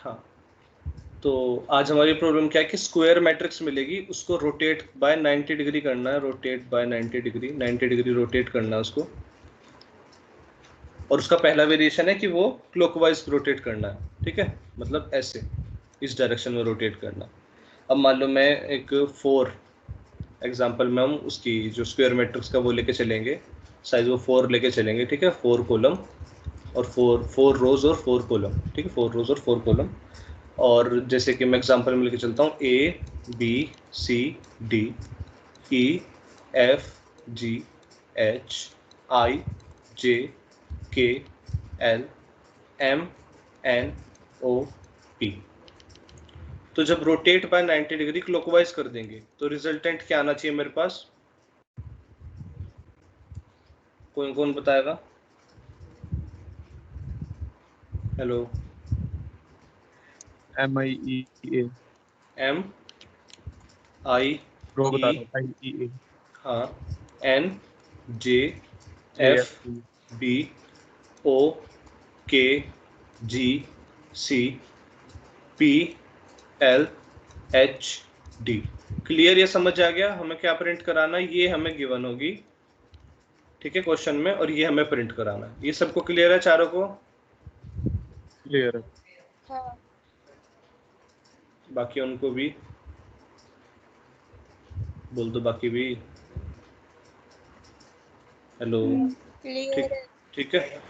हाँ, तो आज हमारी प्रॉब्लम क्या है कि स्क्वायर मैट्रिक्स मिलेगी, उसको रोटेट बाय 90 डिग्री करना है, rotate bye 90 degree, 90 degree rotate करना है उसको, और उसका पहला वेरिएशन है कि वो क्लॉकवाइज रोटेट करना है, ठीक है, मतलब ऐसे इस डायरेक्शन में रोटेट करना। अब मान लो मैं एक 4 एग्जांपल में हम उसकी जो स्क्वायर मैट्रिक्स का वो लेके चलेंगे, साइज वो 4 लेके चलेंगे, ठीक है, 4 कॉलम और 4 रोज और 4 कॉलम, ठीक है, 4 रोज और 4 कॉलम। और जैसे कि मैं एग्जांपल में लेके चलता हूँ A B C D E F G H I J K L M N O P। तो जब रोटेट बाय 90 डिग्री क्लॉकवाइज कर देंगे तो रिजल्टेंट क्या आना चाहिए मेरे पास? कौन कौन बताएगा? Hello, MIEA। M I रो बता E, रहा हूँ, IEA। हाँ, N J F JFE। B O K G C P L H D। Clear? ये समझ आ गया हमें क्या प्रिंट कराना है? ये हमें गिवन होगी, ठीक है, क्वेश्चन में, और ये हमें प्रिंट कराना है। ये सबको क्लियर है चारों को? क्लियर है। हाँ। बाकी उनको भी बोल दो, बाकी भी। हेलो, ठीक, क्लियर है। ठीक है।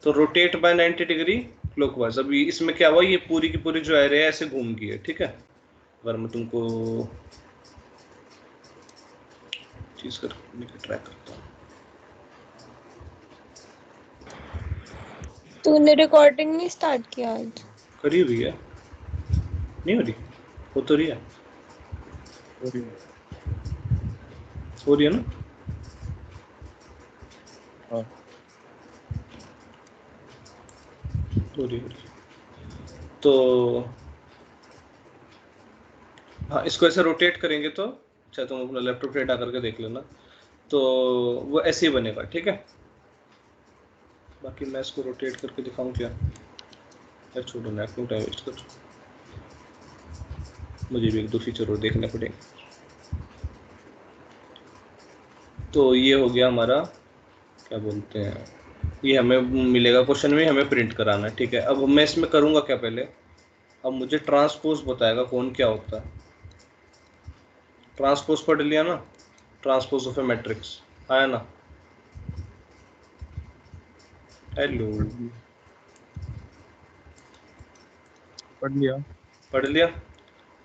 तो रोटेट बाय 90 डिग्री क्लॉकवाइज। अभी इसमें क्या हुआ, ये पूरी की पूरी जो एरे है ऐसे घूम गई है, ठीक है। अगर मैं तुमको चीज करने की ट्राई करता हूँ। तूने रिकॉर्डिंग नहीं स्टार्ट किया आज? करी हुई है, नहीं हो रही? हो तो रही है, हो रही है ना? हाँ। हो रही है। तो हाँ, इसको ऐसे रोटेट करेंगे तो, अच्छा तुम अपना लैपटॉप पे हटा करके देख लेना, तो वो ऐसे ही बनेगा, ठीक है। बाकी मैं इसको रोटेट करके दिखाऊं क्या? यार छोड़ो ना, क्यों टाइम वेस्ट कर, मुझे भी एक दो फीचर और देखने पड़ेंगे। तो ये हो गया हमारा, क्या बोलते हैं, ये हमें मिलेगा क्वेश्चन में, हमें प्रिंट कराना है, ठीक है। अब मैं इसमें करूँगा क्या पहले, अब मुझे ट्रांसपोज बताएगा कौन क्या होता है। ट्रांसपोज पढ़ लिया ना, ट्रांसपोज ऑफ ए मैट्रिक्स, आया ना? हेलो, पढ़ लिया। पढ़ लिया?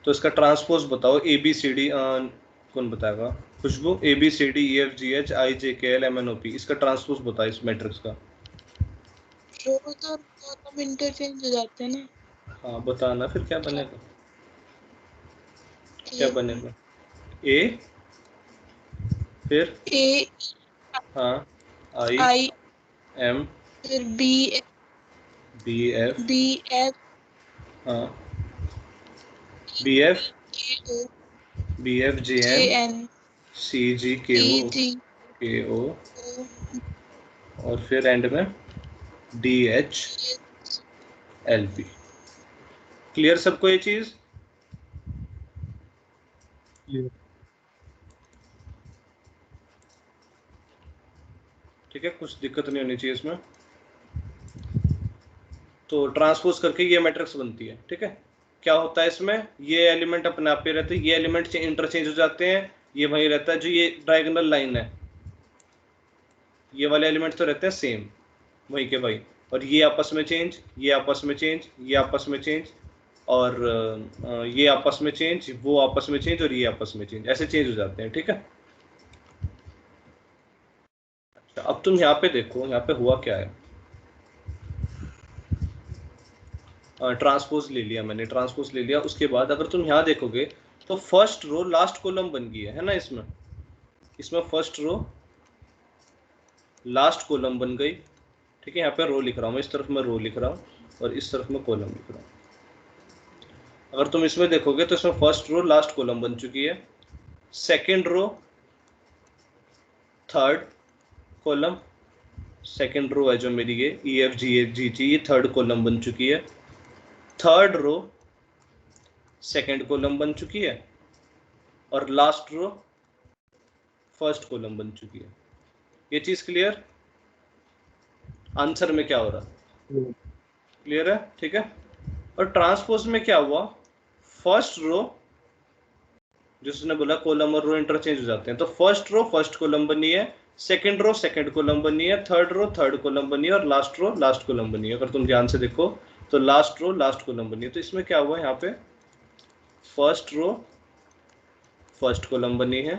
तो इसका ट्रांसपोज बताओ, ए बी सी डी, कौन बताएगा? Khushboo, A B C D E F G H I J K L M N O P, इसका ट्रांसपोज बताओ इस मैट्रिक्स का। रोज और कॉलम इंटरचेंज हो जाते हैं ना। हाँ बताना फिर क्या बनेगा, क्या बनेगा? ए, फिर ए हाँ, आई आई एम फिर बी एफ, बी एफ हाँ, बी एफ जे जे एन एन सी जी सी जी के ओ, ओ और फिर एंड में D H L P. Clear सबको ये चीज? क्लियर। ठीक है, कुछ दिक्कत नहीं होनी चाहिए इसमें। तो ट्रांसपोज करके ये मैट्रिक्स बनती है, ठीक है। क्या होता है इसमें, ये एलिमेंट अपने आप पे रहते हैं, ये एलिमेंट इंटरचेंज हो जाते हैं, ये वही रहता है जो ये डायगोनल लाइन है, ये वाले एलिमेंट तो रहते हैं सेम वही के वही, और ये आपस में चेंज, ये आपस में चेंज, ये आपस में चेंज, और ये आपस में चेंज, वो आपस में चेंज, और ये आपस में चेंज, ऐसे चेंज हो जाते हैं, ठीक है। अच्छा, अब तुम यहाँ पे देखो, यहाँ पे हुआ क्या है। ट्रांसपोज ले लिया मैंने, ट्रांसपोज ले लिया, उसके बाद अगर तुम यहाँ देखोगे तो फर्स्ट रो लास्ट कॉलम बन गई है ना इसमें, इसमें फर्स्ट रो लास्ट कॉलम बन गई, ठीक है। यहाँ पे रो लिख रहा हूँ मैं, इस तरफ मैं रो लिख रहा हूँ और इस तरफ मैं कॉलम लिख रहा हूँ। अगर तुम इसमें देखोगे तो इसमें फर्स्ट रो लास्ट कॉलम बन चुकी है, second row third column, second row है जो मेरी ये ई एफ जी जी जी, ये थर्ड कॉलम बन चुकी है, थर्ड रो सेकंड कॉलम बन चुकी है और लास्ट रो फर्स्ट कॉलम बन चुकी है। ये चीज क्लियर? आंसर में क्या हो रहा? क्लियर है? ठीक है। और ट्रांसपोज में क्या हुआ? फर्स्ट रो, जिसने बोला कॉलम और रो इंटरचेंज हो जाते हैं, तो फर्स्ट रो फर्स्ट कॉलम बनी है, सेकंड रो सेकंड कॉलम बनी है, थर्ड रो थर्ड कॉलम बनी है और लास्ट रो लास्ट कॉलम बनी है। अगर तुम ध्यान से देखो तो लास्ट रो लास्ट कॉलम बनी है। तो इसमें क्या हुआ? यहाँ पे फर्स्ट रो फर्स्ट कॉलम बनी है,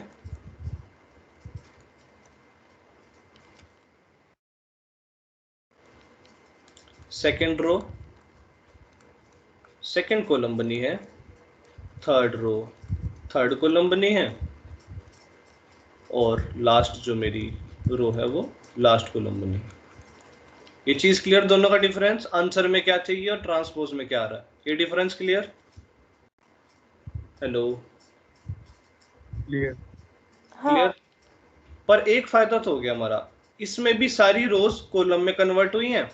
सेकंड रो सेकंड कॉलम बनी है, थर्ड रो थर्ड कॉलम बनी है और लास्ट जो मेरी रो है वो लास्ट कॉलम बनी है। ये चीज क्लियर? दोनों का डिफरेंस, आंसर में क्या चाहिए और ट्रांसपोज में क्या आ रहा है, ये difference clear? Hello, clear. Clear? पर एक फायदा तो हो गया हमारा, इसमें भी सारी रोज कॉलम में कन्वर्ट हुई हैं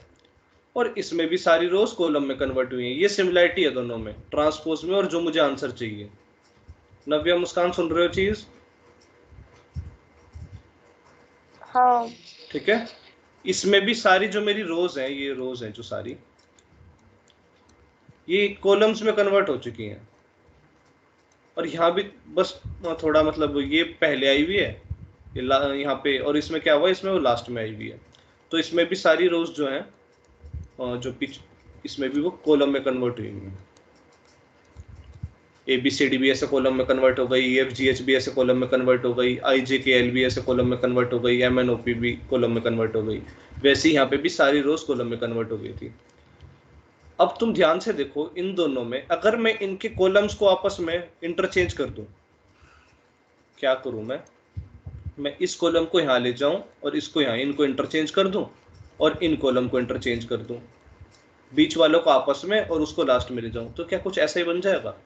और इसमें भी सारी रोज कॉलम में कन्वर्ट हुई हैं। ये सिमिलरिटी है दोनों में, ट्रांसपोज में और जो मुझे आंसर चाहिए। नव्या, मुस्कान, सुन रहे हो चीज? हाँ। ठीक है। इसमें भी सारी जो मेरी रोज हैं, ये रोज हैं जो सारी, ये कॉलम्स में कन्वर्ट हो चुकी हैं। और यहाँ भी बस थोड़ा मतलब ये पहले आई हुई है यहाँ पे, और इसमें क्या हुआ? इसमें वो लास्ट में आई हुई है। तो इसमें भी सारी रोज जो हैं जो इसमें भी वो कॉलम में कन्वर्ट हुई हैं। ABCD भी ऐसे कॉलम में कन्वर्ट हो गई, EFGH भी ऐसे कॉलम में कन्वर्ट हो गई, IJKL भी ऐसे कॉलम में कन्वर्ट हो गई, MNOP भी कॉलम में कन्वर्ट हो गई। वैसे ही यहाँ पे भी सारी रोज कॉलम में कन्वर्ट हो गई थी। अब तुम ध्यान से देखो, इन दोनों में अगर मैं इनके कॉलम्स को आपस में इंटरचेंज कर दूं, क्या करूं मैं इस कॉलम को यहाँ ले जाऊं और इसको यहाँ, इनको इंटरचेंज कर दूं और इन कॉलम को इंटरचेंज कर दूं, बीच वालों को आपस में और उसको लास्ट में ले जाऊं, तो क्या कुछ ऐसा ही बन जाएगा?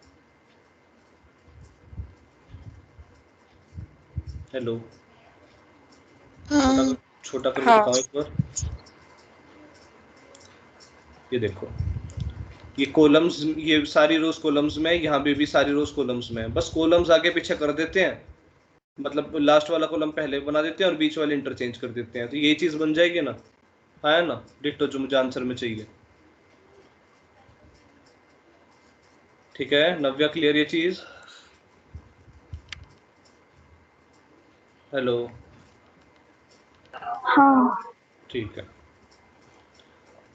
हेलो, हाँ। छोटा करके हाँ। दिखाओ एक बार। ये देखो, ये कॉलम्स, ये सारी रोज कॉलम्स में, यहाँ भी सारी रोज कॉलम्स में, बस कॉलम्स आगे पीछे कर देते हैं, मतलब लास्ट वाला कॉलम पहले बना देते हैं और बीच वाले इंटरचेंज कर देते हैं। तो ये चीज बन जाएगी ना? है ना? डिट्टो जो मुझे आंसर में चाहिए। ठीक है नव्या, क्लियर ये चीज? हेलो, हाँ। ठीक है।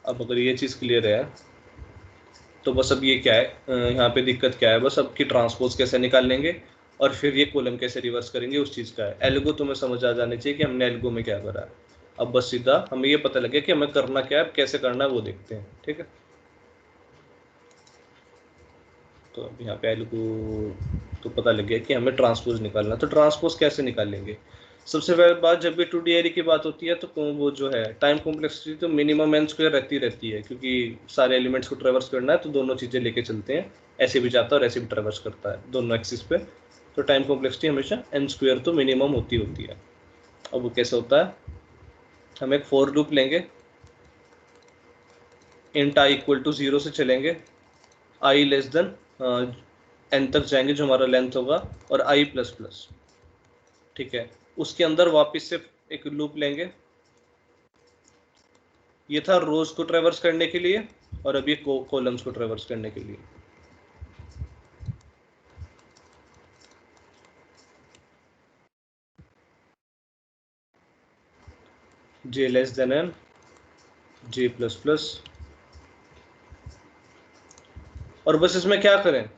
अब अगर ये चीज क्लियर है तो बस अब ये क्या है, यहाँ पे दिक्कत क्या है, बस अब की ट्रांसपोज कैसे निकाल लेंगे और फिर ये कॉलम कैसे रिवर्स करेंगे, उस चीज का है। एल्गो तुम्हें समझ आ जाने चाहिए कि हमने एल्गो में क्या करा है। अब बस सीधा हमें ये पता लगे कि हमें करना क्या है, कैसे करना है वो देखते हैं। ठीक है, तो अब यहाँ पे एल्गो तो पता लग गया कि हमें ट्रांसपोज निकालना। तो ट्रांसपोज कैसे निकालेंगे? सबसे पहले बात, जब भी 2D एरे की बात होती है तो वो जो है टाइम कॉम्प्लेक्सिटी तो मिनिमम n स्क्वायर रहती है, क्योंकि सारे एलिमेंट्स को ट्रेवर्स करना है तो दोनों चीज़ें लेके चलते हैं, ऐसे भी जाता है और ऐसे भी ट्रेवर्स करता है दोनों एक्सिस पे। तो टाइम कॉम्प्लेक्सिटी हमेशा n स्क्वायर तो मिनिमम होती है। अब वो कैसे होता है? हम एक फॉर लूप लेंगे, इंट i इक्वल टू 0 से चलेंगे, i लेस देन n तक जाएंगे जो हमारा लेंथ होगा, और i प्लस प्लस। ठीक है, उसके अंदर वापस से एक लूप लेंगे, ये था रोज को ट्रेवर्स करने के लिए और अब ये कॉलम्स को ट्रेवर्स करने के लिए। j less than n, j plus plus, और बस इसमें क्या करें,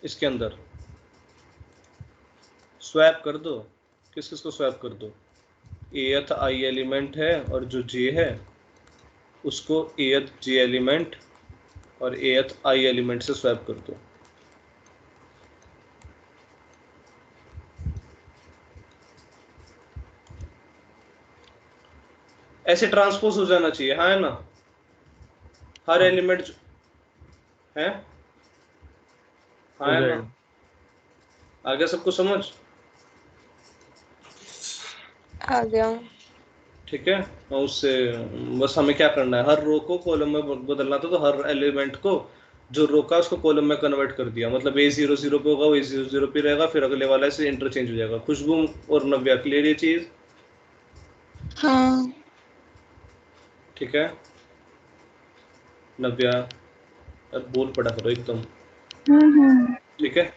इसके अंदर स्वैप कर दो। किस किस को स्वैप कर दो? एथ i एलिमेंट है और जो j है उसको एथ j एलिमेंट और एथ i एलिमेंट से स्वैप कर दो। ऐसे ट्रांसपोज हो जाना चाहिए, हाँ है ना? हर एलिमेंट है, हाँ है ना? आगे सबको समझ आ गया। ठीक है? और उससे बस हमें क्या करना है, हर रो को कॉलम में बदलना था, तो हर एलिमेंट को जो रो का उसको कॉलम में कन्वर्ट कर दिया, मतलब A00 पे होगा वो A00 पे रहेगा, फिर अगले वाला से इंटरचेंज हो जाएगा। खुशबू और नव्या क्लियर ये चीज? हाँ। ठीक है नव्या, अब बोल पड़ा करो एकदम। ठीक है,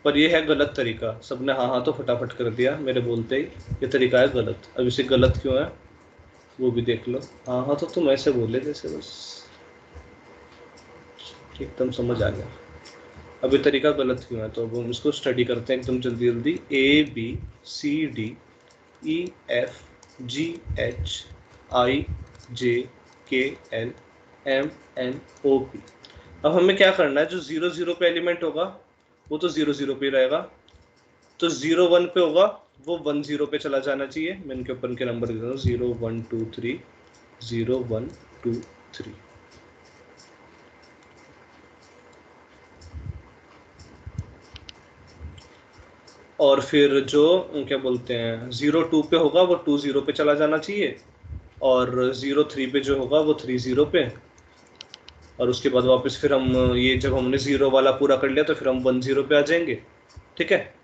पर ये है गलत तरीका। सबने हाँ हाँ तो फटाफट कर दिया मेरे बोलते ही। ये तरीका है गलत। अब इसे गलत क्यों है वो भी देख लो। हाँ हाँ तो तुम ऐसे बोले जैसे बस एकदम समझ आ गया। अब ये तरीका गलत क्यों है, तो अब हम इसको स्टडी करते हैं एकदम जल्दी जल्दी। ABCDEFGHIJKLMNOP। अब हमें क्या करना है, जो 0 0 पे एलिमेंट होगा वो तो 0 0 पे रहेगा, तो 0 1 पे होगा वो 1 0 पे चला जाना चाहिए। मैं इनके ऊपर के नंबर देता हूँ 0 1 2 3 0 1 2 3। और फिर जो क्या बोलते हैं 0 2 पे होगा वो 2 0 पे चला जाना चाहिए, और 0 3 पे जो होगा वो 3 0 पे। और उसके बाद वापस फिर हम ये जब हमने 0 वाला पूरा कर लिया तो फिर हम 1 0 पे आ जाएंगे। ठीक है,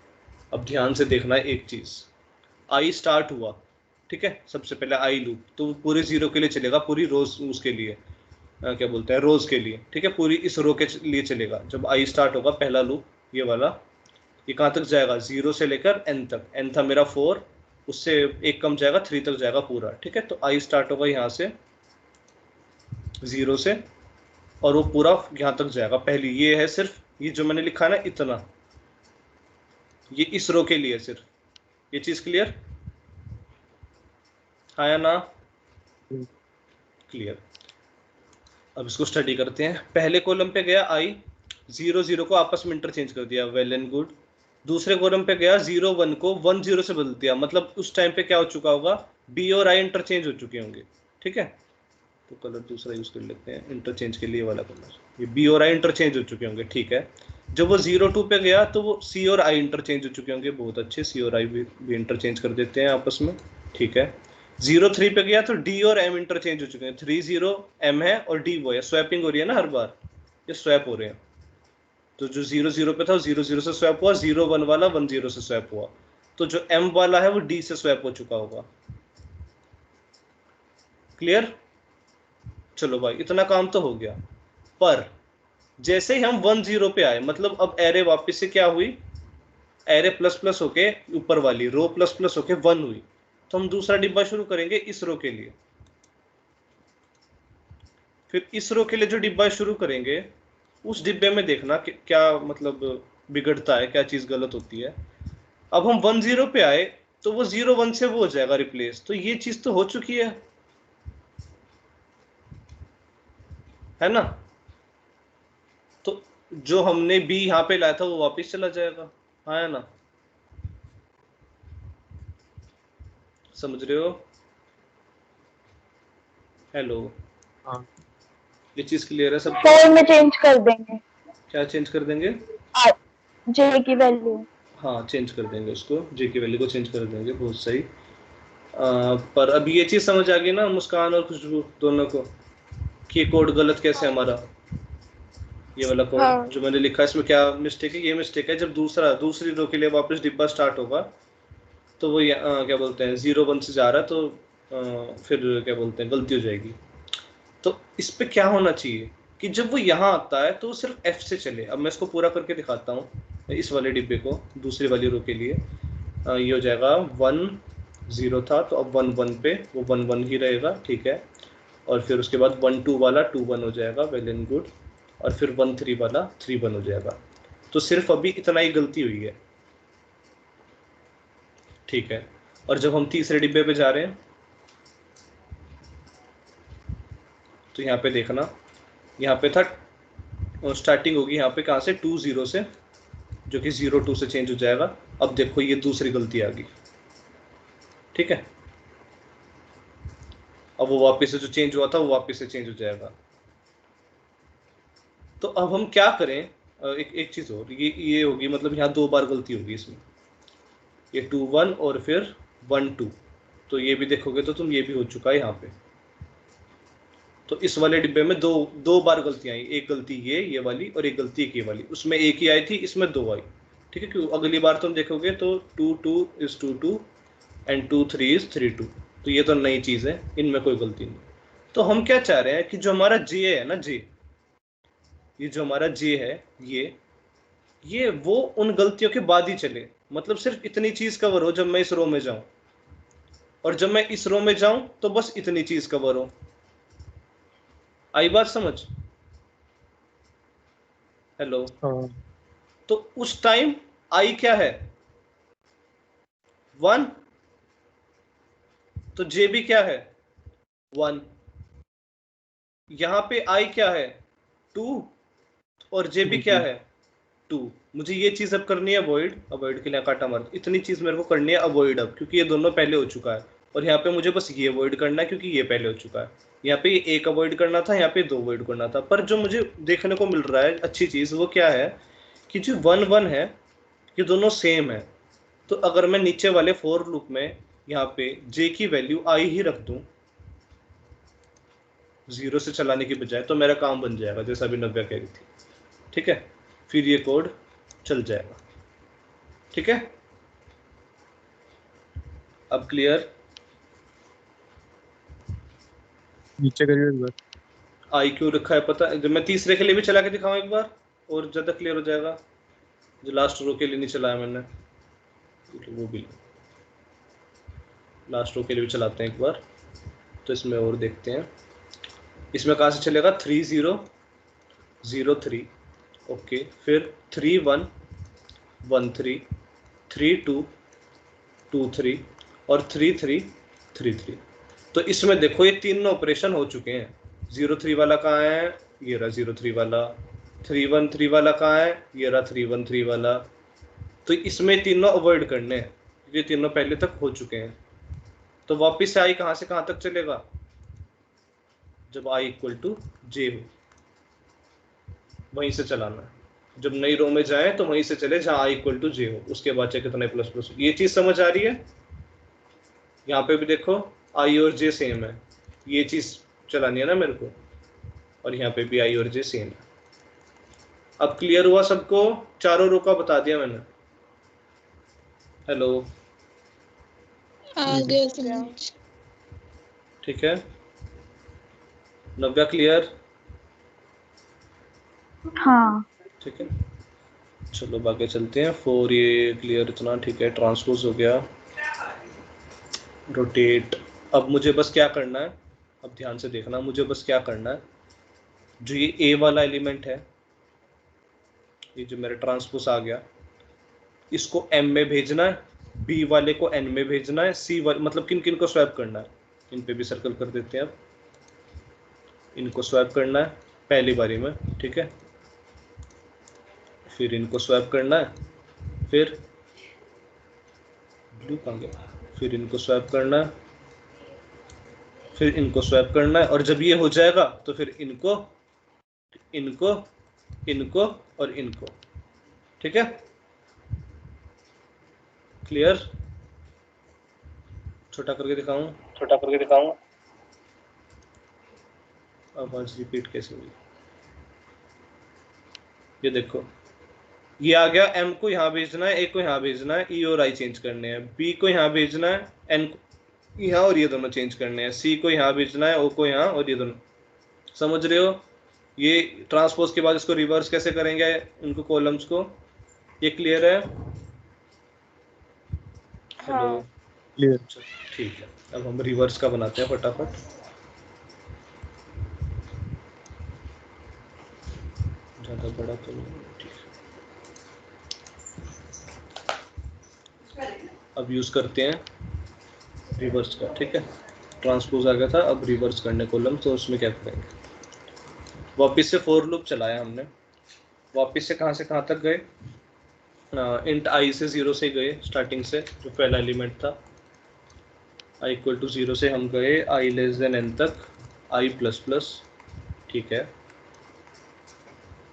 अब ध्यान से देखना है एक चीज। आई स्टार्ट हुआ, ठीक है, सबसे पहले आई लूप तो वो पूरे 0 के लिए चलेगा, पूरी रोज उसके लिए क्या बोलते हैं रोज के लिए। ठीक है, पूरी इस रो के लिए चलेगा। जब आई स्टार्ट होगा पहला लूप ये वाला, ये कहाँ तक जाएगा 0 से लेकर n तक। n था मेरा 4, उससे एक कम जाएगा 3 तक जाएगा पूरा। ठीक है, तो आई स्टार्ट होगा यहाँ से 0 से और वो पूरा यहाँ तक जाएगा। पहली ये है सिर्फ ये जो मैंने लिखा है ना इतना, ये इस रो के लिए सिर्फ। ये चीज क्लियर? हाँ या ना? क्लियर। अब इसको स्टडी करते हैं। पहले कॉलम पे गया आई, 0 0 को आपस में इंटरचेंज कर दिया, वेल एंड गुड। दूसरे कॉलम पे गया 0 1 को 1 0 से बदल दिया, मतलब उस टाइम पे क्या हो चुका होगा, बी और आई इंटरचेंज हो चुके होंगे। ठीक है, तो कलर दूसरा यूज कर लेते हैं इंटरचेंज के लिए वाला कलर। ये बी और आई इंटरचेंज हो चुके होंगे। ठीक है, जब वो 0 2 पे गया तो वो सी और आई इंटरचेंज हो चुके होंगे। बहुत अच्छे, सी और आई भी इंटरचेंज कर देते हैं आपस में। ठीक है, 0 3 पे गया तो डी और एम इंटरचेंज हो चुके हैं। 3 0 एम है और डी वो है, स्वैपिंग हो रही है ना हर बार, ये स्वैप हो रहे हैं। तो जो 0 0 पे था 0 0 से स्वैप हुआ, 0 1 वाला 1 0 से स्वैप हुआ, तो जो m वाला है वो d से स्वैप हो चुका होगा। क्लियर? चलो भाई इतना काम तो हो गया। पर जैसे ही हम 1 0 पे आए, मतलब अब एरे वापस से क्या हुई, एरे प्लस प्लस होके ऊपर वाली रो प्लस प्लस होके 1 हुई, तो हम दूसरा डिब्बा शुरू करेंगे इस रो के लिए। फिर इस रो के लिए जो डिब्बा शुरू करेंगे उस डिब्बे में देखना कि क्या मतलब बिगड़ता है, क्या चीज गलत होती है। अब हम 1 0 पे आए तो वो 0 1 से वो हो जाएगा रिप्लेस, तो ये चीज तो हो चुकी है ना? तो जो हमने बी यहाँ पे लाया था वो वापस चला जाएगा। हाँ है ना? समझ रहे हो? हेलो, हाँ ये चीज क्लियर है सबको? 4 में चेंज कर देंगे क्या चेंज कर देंगे? जे की वैल्यू। हाँ चेंज कर देंगे उसको, जे की वैल्यू को चेंज कर देंगे। बहुत सही। पर अभी ये चीज समझ आ गई ना मुस्कान और खुशबू दोनों को कि ये कोड गलत कैसे है हमारा। ये वाला कोड हाँ। जो मैंने लिखा है इसमें क्या मिस्टेक है? ये मिस्टेक है, जब दूसरी रो के लिए वापस डिब्बा स्टार्ट होगा तो वो क्या बोलते हैं 0 1 से जा रहा है, तो फिर क्या बोलते हैं गलती हो जाएगी। तो इस पे क्या होना चाहिए कि जब वो यहाँ आता है तो वो सिर्फ F से चले। अब मैं इसको पूरा करके दिखाता हूँ इस वाले डिब्बे को, दूसरी वाली रो के लिए। ये हो जाएगा 1 0 था तो अब 1 1 पे वो 1 1 ही रहेगा। ठीक है, और फिर उसके बाद 1 2 वाला 2 1 हो जाएगा, वेल एंड गुड। और फिर 1 3 वाला 3 1 हो जाएगा। तो सिर्फ अभी इतना ही गलती हुई है। ठीक है, और जब हम तीसरे डिब्बे पे जा रहे हैं तो यहाँ पे देखना, यहाँ पे था स्टार्टिंग होगी यहाँ पे कहाँ से 2 0 से, जो कि 0 2 से चेंज हो जाएगा। अब देखो ये दूसरी गलती आ गई। ठीक है, अब वो वापस से जो चेंज हुआ था वो वापस से चेंज हो जाएगा। तो अब हम क्या करें, एक चीज और ये होगी, मतलब यहाँ 2 बार गलती होगी इसमें, ये 2 1 और फिर 1 2। तो ये भी देखोगे तो तुम ये भी हो चुका है यहाँ पे। तो इस वाले डिब्बे में दो बार गलतियां आई, एक गलती ये वाली और एक गलती ये वाली, उसमें एक ही आई थी, इसमें दो आई, ठीक है। क्यों अगली बार तुम देखोगे तो 2 2 is 2 2 एंड 2 3 is 3 2, तो ये तो नई चीज है, इनमें कोई गलती नहीं। तो हम क्या चाह रहे हैं कि जो हमारा जे है ना, जे, ये जो हमारा जे है, ये वो उन गलतियों के बाद ही चले, मतलब सिर्फ इतनी चीज कवर हो जब मैं इस रो में जाऊं, और जब मैं इस रो में जाऊं तो बस इतनी चीज कवर हो। आई बात समझ? हेलो? हाँ। तो उस टाइम आई क्या है? 1, तो जे भी क्या है? 1। यहां पे आई क्या है? 2, और जे भी क्या है? 2। मुझे ये चीज अब करनी है अवॉइड के लिए काटा मार, इतनी चीज मेरे को करनी है अवॉइड अब, क्योंकि ये दोनों पहले हो चुका है, और यहाँ पे मुझे बस ये अवॉइड करना है क्योंकि ये पहले हो चुका है। यहाँ पे एक अवॉइड करना था, यहाँ पे 2 अवॉइड करना था। पर जो मुझे देखने को मिल रहा है अच्छी चीज, वो क्या है कि जो 1 1 है ये दोनों सेम है। तो अगर मैं नीचे वाले फॉर लूप में यहाँ पे जे की वैल्यू आई ही रख दूं 0 से चलाने की बजाय, तो मेरा काम बन जाएगा, जैसा अभी नव्या कह रही थी, ठीक है। फिर ये कोड चल जाएगा, ठीक है। अब क्लियर? नीचे करिए एक बार। आई क्यों रखा है पता है? जब मैं तीसरे के लिए भी चला के दिखाऊं एक बार, और ज्यादा क्लियर हो जाएगा। जो लास्ट रो के लिए नहीं चलाया मैंने, तो वो भी लास्ट रो के लिए भी चलाते हैं एक बार, तो इसमें और देखते हैं। इसमें कहाँ से चलेगा? 3 0 0 3, ओके। फिर 3 1 1 3 3 2 2 3 और 3 3 3 3। तो इसमें देखो ये तीनों ऑपरेशन हो चुके हैं। 0 3 वाला कहाँ है? ये रहा 0 3 वाला। 3 1 3 वाला कहाँ है? ये रहा 3 1 3 वाला। तो इसमें तीनों अवॉइड करने हैं, ये तीनों पहले तक हो चुके हैं। तो वापिस से आई कहाँ से कहाँ तक चलेगा? जब i इक्वल टू जे हो, वहीं से चलाना है। जब नई रो में जाए तो वहीं से चले जहाँ i इक्वल टू जे हो, उसके बाद चाहे कितना प्लस प्लस। ये चीज समझ आ रही है? यहाँ पे भी देखो i और j सेम है, ये चीज चलानी है ना मेरे को, और यहाँ पे भी i और j सेम है। अब क्लियर हुआ सबको? चारों रो का बता दिया मैंने। हेलो? आ गया समझ। ठीक है, नव्या क्लियर? हाँ। ठीक है, चलो बाकी चलते हैं। 4 ये क्लियर इतना, ठीक है। ट्रांसपोज हो गया, रोटेट। अब मुझे बस क्या करना है, अब ध्यान से देखना, मुझे बस क्या करना है, जो ये ए वाला एलिमेंट है, ये जो मेरा ट्रांसपोज आ गया, इसको एम में भेजना है, बी वाले को एन में भेजना है, सी वाले मतलब किन किन को स्वैप करना है, इन पे भी सर्कल कर देते हैं। अब इनको स्वैप करना है पहली बारी में, ठीक है। फिर इनको स्वैप करना है, फिर ब्लू कहाँ गया, फिर इनको स्वैप करना है, फिर इनको स्वैप करना है, और जब ये हो जाएगा तो फिर इनको इनको इनको और इनको, ठीक है। क्लियर? छोटा करके दिखाऊं? आवाज रिपीट कैसे हुई? ये देखो, ये आ गया, एम को यहाँ भेजना है, ए को यहाँ भेजना है, ई और आई चेंज करने हैं, बी को यहाँ भेजना है, एन को यहाँ, और ये दोनों चेंज करने हैं, सी को यहाँ भेजना है, ओ को यहाँ, और ये दोनों। समझ रहे हो? ये ट्रांसपोज के बाद इसको रिवर्स कैसे करेंगे उनको कॉलम्स को, ये क्लियर है? हेलो? क्लियर। ठीक है, अब हम रिवर्स का बनाते हैं फटाफट। ज़्यादा बड़ा तो नहीं, ठीक है। अब यूज़ करते हैं रिवर्स का, ठीक है। ट्रांसपोज आ गया था, अब रिवर्स करने कॉलम, तो उसमें क्या करेंगे, वापस से फॉर लूप चलाया हमने। वापस से कहाँ तक गए? इंट आई से 0 से गए, स्टार्टिंग से जो पहला एलिमेंट था, i इक्वल टू 0 से हम गए i लेस देन n तक, i प्लस प्लस, ठीक है।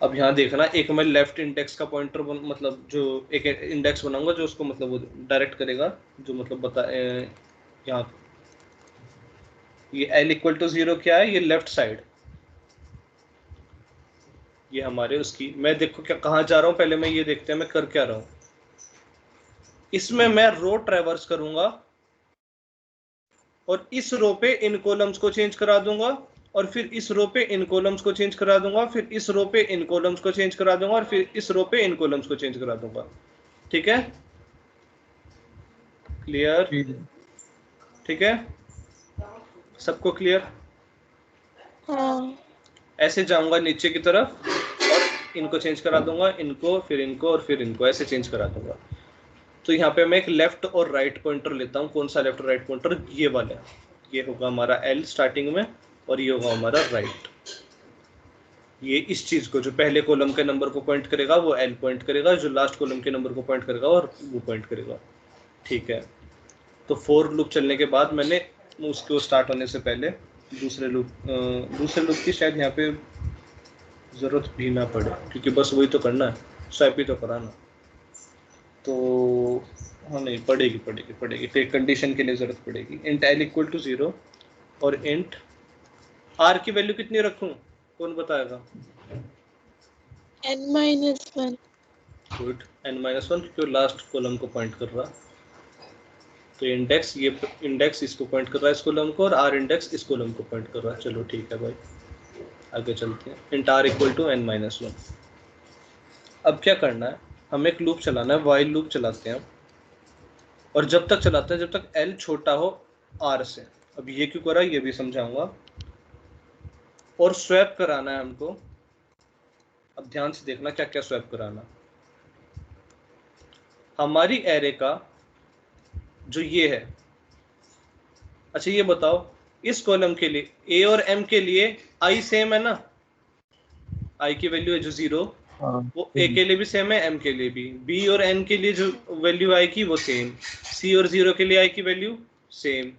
अब यहाँ देखना, एक मैं लेफ्ट इंडेक्स का पॉइंटर मतलब जो एक इंडेक्स बनाऊंगा जो उसको मतलब वो डायरेक्ट करेगा, जो मतलब बता यहाँ ये l इक्वल टू 0 क्या है, ये लेफ्ट साइड, ये हमारे उसकी, मैं देखो क्या कहाँ जा रहा हूँ, पहले मैं ये देखते हैं मैं कर क्या रहा हूँ। इसमें मैं रो ट्रेवर्स करूंगा और इस रो पे इन कॉलम्स को चेंज करा दूंगा, और फिर इस रो पे इन कॉलम्स को चेंज करा दूंगा, फिर इस रो पे इन कॉलम्स को चेंज करा दूंगा, और फिर इस रो पे इन कॉलम्स को चेंज करा दूंगा। ठीक है, क्लियर? ठीक है। ठीक है, सबको क्लियर? हाँ। ऐसे जाऊंगा नीचे की तरफ और इनको चेंज करा दूंगा, इनको, फिर इनको, और फिर इनको, ऐसे चेंज करा दूंगा। तो यहाँ पे मैं एक लेफ्ट और राइट पॉइंटर लेता हूँ। कौन सा लेफ्ट और राइट पॉइंटर? ये वाला। ये होगा हमारा एल स्टार्टिंग में, और ये होगा हमारा राइट। ये इस चीज को, जो पहले कॉलम के नंबर को पॉइंट करेगा वो एल पॉइंट करेगा, जो लास्ट कॉलम के नंबर को पॉइंट करेगा और वो पॉइंट करेगा। ठीक है, तो फोर लूप चलने के बाद मैंने उसको स्टार्ट होने से पहले दूसरे लूप की शायद यहाँ पे जरूरत भी ना पड़े, क्योंकि बस वही तो करना है, स्वैप ही तो कराना। तो हाँ नहीं, पड़ेगी तो एक कंडीशन के लिए जरूरत पड़ेगी। इंट एल इक्वल टू 0 और इंट आर की वैल्यू कितनी रखूं, कौन बताएगा? n-1। गुड, n-1, क्योंकि लास्ट कॉलम को पॉइंट कर रहा। तो इंडेक्स, ये इंडेक्स इसको पॉइंट कर रहा है इस कॉलम को, और आर इंडेक्स इस कॉलम को पॉइंट कर रहा है। चलो ठीक है भाई, आगे चलते हैं। Int R equal to n-1। अब क्या करना है, हमें एक लूप चलाना है, वाइल लूप चलाते हैं, और जब तक चलाते हैं जब तक एल छोटा हो आर से। अब ये क्यों करा ये भी समझाऊंगा। और स्वैप कराना है हमको। अब ध्यान से देखना क्या क्या स्वैप कराना। हमारी एरे का जो ये है, अच्छा ये बताओ, इस कॉलम के लिए ए और एम के लिए आई सेम है ना? आई की वैल्यू है जो 0, हाँ वो ए के लिए भी सेम है, एम के लिए भी। बी और एन के लिए जो वैल्यू आई की वो सेम। सी और 0 के लिए आई की वैल्यू सेम।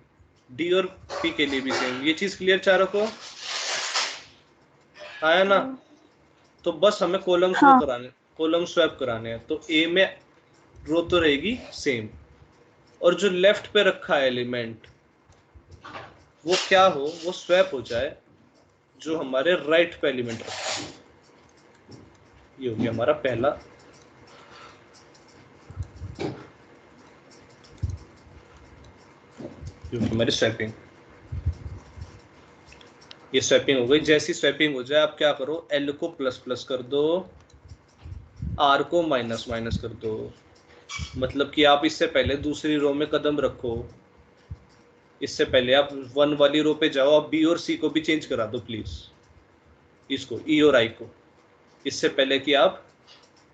डी और पी के लिए भी सेम। ये चीज क्लियर चारों को आया ना? तो बस हमें कॉलम हाँ। कराने, कॉलम स्वैप कराने हैं। तो ए में रो तो रहेगी सेम, और जो लेफ्ट पे रखा है एलिमेंट वो क्या हो, वो स्वैप हो जाए जो हमारे राइट पे एलिमेंट रखा है। ये हो गया हमारा पहला। हमारी स्वैपिंग, ये स्वैपिंग हो गई। जैसी स्वैपिंग हो जाए आप क्या करो, एल को प्लस प्लस कर दो, आर को माइनस माइनस कर दो। मतलब कि आप इससे पहले दूसरी रो में कदम रखो, इससे पहले आप 1 वाली रो पे जाओ, आप बी और सी को भी चेंज करा दो प्लीज, इसको ई और आई को। इससे पहले कि आप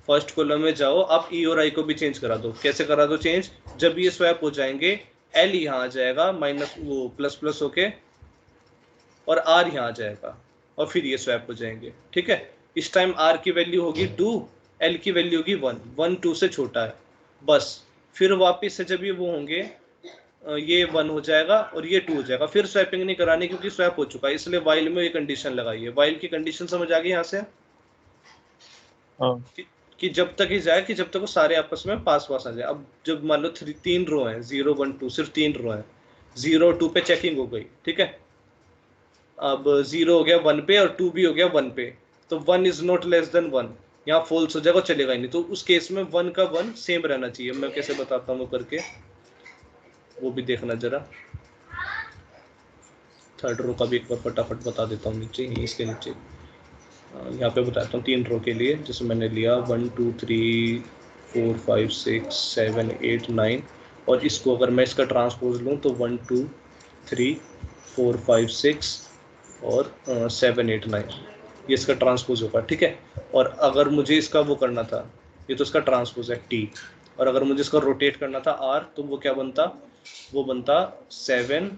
फर्स्ट कॉलम में जाओ, आप ई और आई को भी चेंज करा दो। कैसे करा दो चेंज? जब ये स्वैप हो जाएंगे एल यहाँ आ जाएगा माइनस वो प्लस प्लस होके, और आर यहाँ आ जाएगा, और फिर ये स्वैप हो जाएंगे। ठीक है, इस टाइम आर की वैल्यू होगी 2, एल की वैल्यू होगी 1, 1 2 से छोटा है बस। फिर वापिस से जब ये वो होंगे, ये 1 हो जाएगा और ये 2 हो जाएगा। फिर स्वैपिंग नहीं करानी क्योंकि स्वैप हो चुका है, इसलिए वाइल में ये कंडीशन लगाई है। वाइल की कंडीशन समझ आ गई यहाँ से? हाँ कि जब तक ही जाए कि जब तक वो सारे आपस में पास पास आ जाए। अब जब मान लो 3 रो हैं, 0 1 2, सिर्फ 3 रो हैं, 0 2 पे चेकिंग हो गई। ठीक है, अब 0 हो गया 1 पे और 2 भी हो गया 1 पे, तो 1 इज नॉट लेस देन 1, यहाँ फॉल्स हो जाएगा, चलेगा ही नहीं। तो उस केस में 1 का 1 सेम रहना चाहिए। मैं कैसे बताता हूँ वो करके, वो भी देखना जरा। थर्ड रो का भी एक बार फटाफट बता देता हूँ, नीचे ही इसके नीचे यहाँ पे बताता हूँ 3 रो के लिए। जैसे मैंने लिया 1 2 3 4 5 6 7 8 9, और इसको अगर मैं इसका ट्रांसपोज लूँ तो 1 2 3 4 5 6 और 7 8 9, ये इसका ट्रांसपोज होगा। ठीक है, और अगर मुझे इसका वो करना था, ये तो इसका ट्रांसपोज है टी, और अगर मुझे इसका रोटेट करना था आर, तो वो क्या बनता, वो बनता 7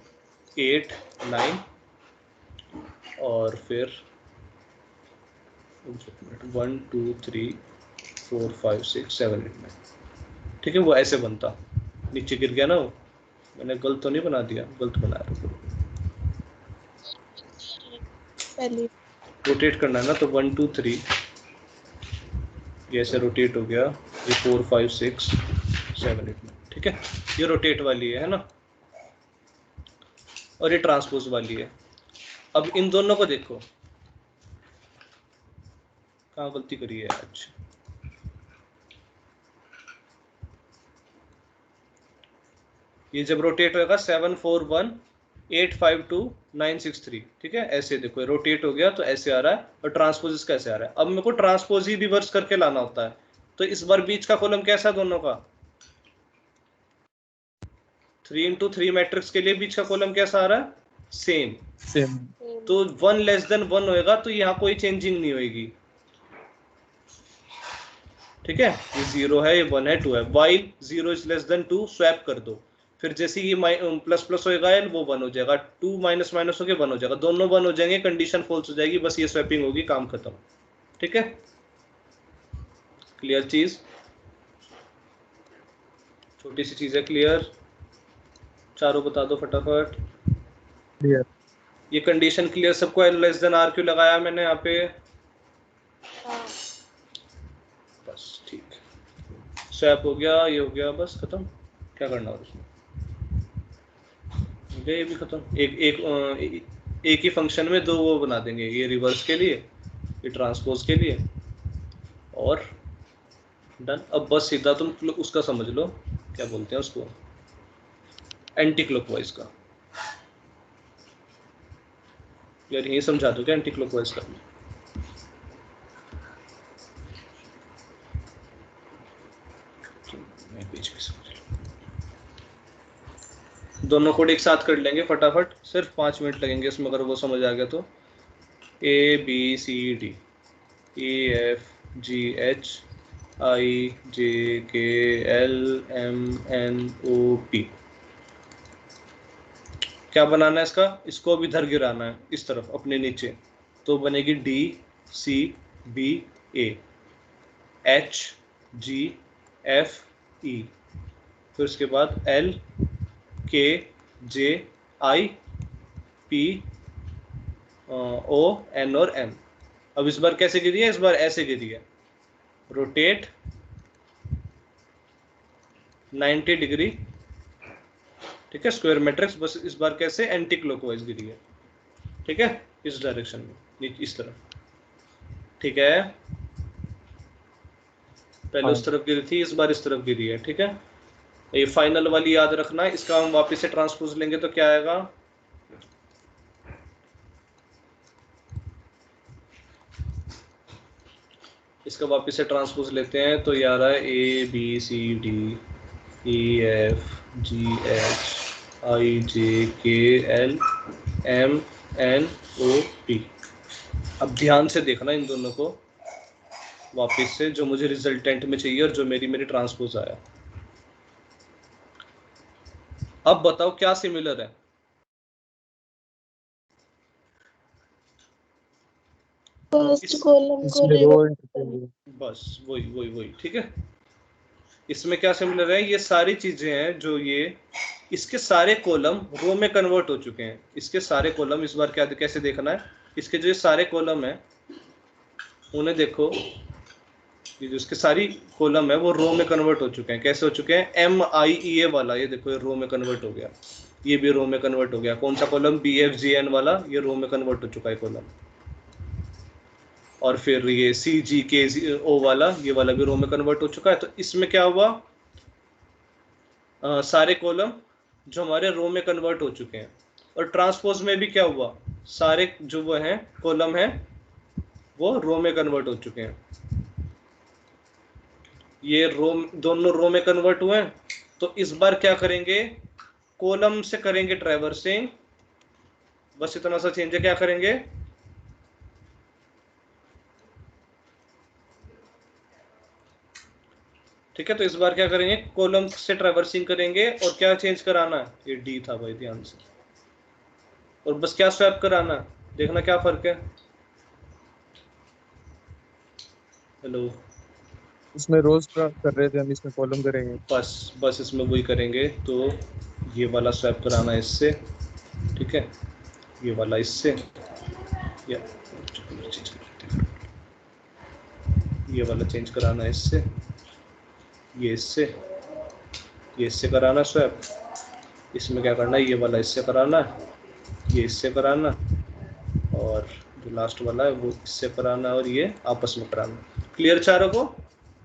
8 9 और फिर 1 2 3 4 5 6 7 8 9। ठीक है, वो ऐसे बनता। नीचे गिर गया ना वो, मैंने गलत तो नहीं बना दिया? गलत बनाया। पहले रोटेट करना है ना, तो 1 2 3 ये ऐसे रोटेट हो गया, ये 4 5 6 7 8 9। ठीक है, ये रोटेट वाली है ना, और ये ट्रांसपोज वाली है। अब इन दोनों को देखो, कहाँ गलती करी है? अच्छा, ये जब रोटेट होगा 741852963, ठीक है, ऐसे देखो रोटेट हो गया तो ऐसे आ रहा है, और ट्रांसपोज इसका ऐसे आ रहा है। अब मेरे को ट्रांसपोज ही रिवर्स करके लाना होता है, तो इस बार बीच का कॉलम कैसा दोनों का? 3x3 मैट्रिक्स के लिए बीच का कॉलम कैसा आ रहा है? सेम। तो 1 लेस देन 1 होएगा तो यहाँ कोई चेंजिंग नहीं होगी, ठीक है। ये 0 है, ये 1 है, 2 है। While 0 is less then 2 swap कर दो, फिर जैसे ही प्लस प्लस होएगा वो 1 हो जाएगा, 2 माइनस माइनस होके 1 हो जाएगा, दोनों 1 हो जाएंगे, कंडीशन फॉल्स हो जाएगी, बस ये स्वैपिंग होगी, काम खत्म, ठीक है। क्लियर चीज? छोटी सी चीज है, क्लियर? चारों बता दो फटाफट। क्लियर। ये कंडीशन क्लियर सबको? एल लेस देन आर क्यों लगाया मैंने यहाँ पे? बस ठीक, स्वैप हो गया, ये हो गया, बस खत्म। क्या करना है उसमें? ये भी खत्म। एक ही फंक्शन में दो वो बना देंगे, ये रिवर्स के लिए, ये ट्रांसपोज के लिए, और डन। अब बस सीधा तुम उसका समझ लो, क्या बोलते हैं उसको, एंटी क्लॉकवाइज का। यार यही समझा दो क्या एंटी क्लॉकवाइज का? पेज पे समझ लो, दोनों कोड एक साथ कर लेंगे फटाफट, सिर्फ 5 मिनट लगेंगे इसमें, अगर वो समझ आ गया तो। ABCD EFGH IJKLMNOP। क्या बनाना है इसका? इसको भी इधर गिराना है इस तरफ अपने नीचे, तो बनेगी DCBA HGFE, फिर उसके बाद LKJIPON और M। अब इस बार कैसे गिरी है? इस बार ऐसे गिरी है, रोटेट 90 डिग्री, ठीक है, स्क्वायर मैट्रिक्स। बस इस बार कैसे? एंटी क्लॉकवाइज गिरी है, ठीक है, इस डायरेक्शन में, इस तरफ, ठीक है। पहले उस तरफ गिरी थी, इस बार इस तरफ गिरी है, ठीक है। ये फाइनल वाली याद रखना, इसका हम वापस से ट्रांसपोज लेंगे तो क्या आएगा? इसका वापस से ट्रांसपोज लेते हैं तो ये आ रहा है ABCD EFGH IJKLMNOP। अब ध्यान से देखना इन दोनों को वापस से, जो मुझे रिजल्टेंट में चाहिए और जो मेरी ट्रांसपोज आया। अब बताओ क्या सिमिलर है? फर्स्ट कॉलम को बस वही, ठीक है। इसमें क्या सिमिलर है? ये सारी चीजें हैं जो ये, इसके सारे कॉलम रो में कन्वर्ट हो चुके हैं, इसके सारे कॉलम। इस बार क्या कैसे देखना है? इसके जो ये सारे कॉलम हैं उन्हें देखो, ये जो इसके सारी कॉलम है वो रो में कन्वर्ट हो चुके हैं। कैसे हो चुके हैं? MIEA वाला, ये देखो ये रो में कन्वर्ट हो गया, ये भी रो में कन्वर्ट हो गया। कौन सा कॉलम? BFGN वाला, ये रो में कन्वर्ट हो चुका है कॉलम। और फिर ये CGKO वाला, ये वाला भी रो में कन्वर्ट हो चुका है। तो इसमें क्या हुआ? सारे कॉलम जो हमारे रो में कन्वर्ट हो चुके हैं। और ट्रांसपोज में भी क्या हुआ? सारे जो वो हैं कॉलम हैं वो रो में कन्वर्ट हो चुके हैं। ये रो, दोनों रो में कन्वर्ट हुए हैं। तो इस बार क्या करेंगे? कॉलम से करेंगे ट्रैवर्सिंग, बस इतना सा चेंज है। क्या करेंगे? ठीक है, तो इस बार क्या करेंगे? कॉलम से ट्रैवर्सिंग करेंगे। और क्या चेंज कराना है? ये D था भाई, ध्यान से। और बस क्या स्वैप कराना है? देखना क्या फर्क है। हेलो, इसमें रोज कर रहे थे हम, इसमें कॉलम करेंगे। बस इसमें वही करेंगे। तो ये वाला स्वैप कराना है इससे, ठीक है, ये वाला इससे, या ये वाला चेंज कराना है इससे, ये इससे, ये इससे कराना स्वैप। इसमें क्या करना है? ये वाला इससे कराना, ये इससे कराना, और जो लास्ट वाला है वो इससे कराना और ये आपस में कराना। क्लियर चारों को?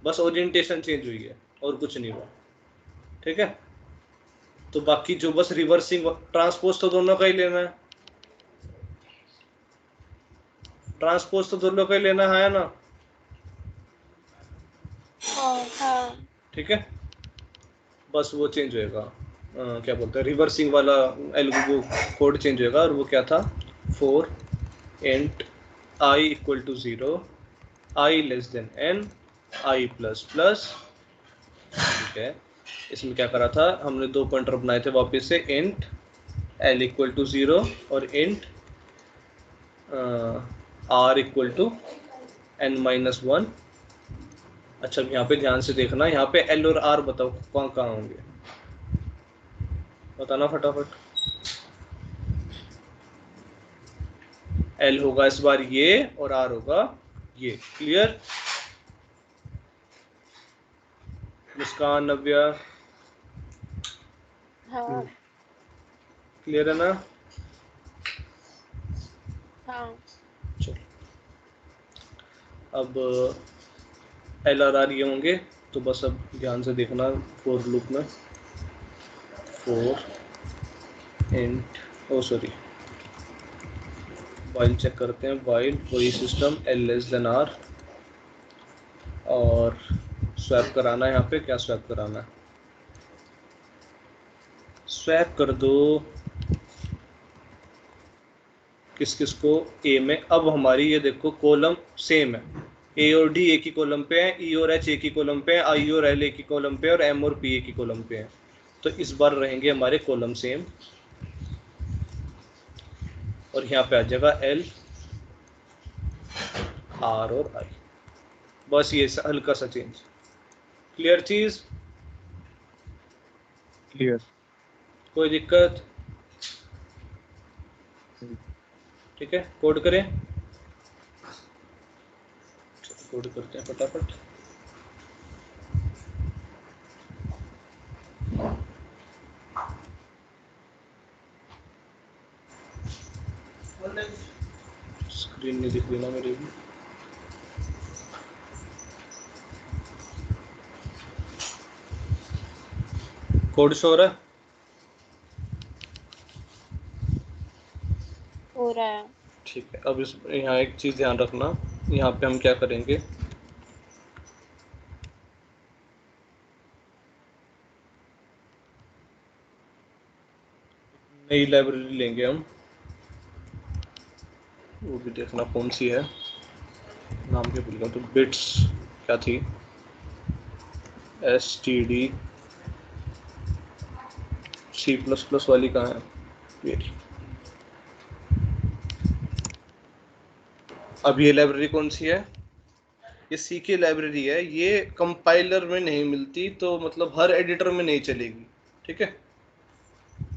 बस ओरिएंटेशन चेंज हुई है और कुछ नहीं हुआ, ठीक है। तो बाकी जो बस रिवर्सिंग ट्रांसपोज तो दोनों का ही लेना है, ट्रांसपोज तो दोनों का ही लेना है ना, हाँ ठीक है। बस वो चेंज होएगा, क्या बोलते हैं, रिवर्सिंग वाला वो कोड चेंज होएगा। और वो क्या था, 4 int I equal to 0, I less than n, I plus plus, ठीक है। इसमें क्या करा था हमने, 2 पॉइंटर बनाए थे वापस से, int l इक्वल टू 0 और int r equal to n-1। अच्छा यहाँ पे ध्यान से देखना, यहाँ पे l और r बताओ कहाँ कहाँ होंगे, बताना फटाफट। l होगा इस बार ये और r होगा ये। क्लियर? मुस्कान, नव्या, हाँ क्लियर है ना? हाँ। चलो अब एल और आर ये होंगे, तो बस अब ध्यान से देखना फॉर लूप में, 4 इंट वाइल चेक करते हैं, वाइल वही system L less than R, और स्वैप कराना है। यहाँ पे क्या स्वैप कराना है, स्वैप कर दो किस किस को, ए में। अब हमारी ये देखो कॉलम सेम है, ए और डी एक ही कॉलम पे है, ई और एच एक ही कॉलम पे है, आई और एल एक ही कॉलम पे है, और एम और पी एक ही कॉलम पे है। तो इस बार रहेंगे हमारे कॉलम सेम, और यहाँ पे आ जाएगा एल, आर और आई। बस ये हल्का सा चेंज। क्लियर चीज? क्लियर। कोई दिक्कत? ठीक है, कोड करें, कोड करते हैं फटाफट। स्क्रीन नहीं दिख रही ना मेरी भी। कोड शो हो रहा है? हो रहा है। ठीक है। अब इस यहाँ एक चीज़ ध्यान रखना, यहाँ पे हम क्या करेंगे, नई लाइब्रेरी लेंगे हम, वो भी देखना कौन सी है, नाम क्या भूल गया, तो बिट्स क्या थी, std C++ वाली कहाँ है ये। अब ये लाइब्रेरी कौन सी है, ये सी की लाइब्रेरी है, ये कंपाइलर में नहीं मिलती, तो मतलब हर एडिटर में नहीं चलेगी, ठीक है।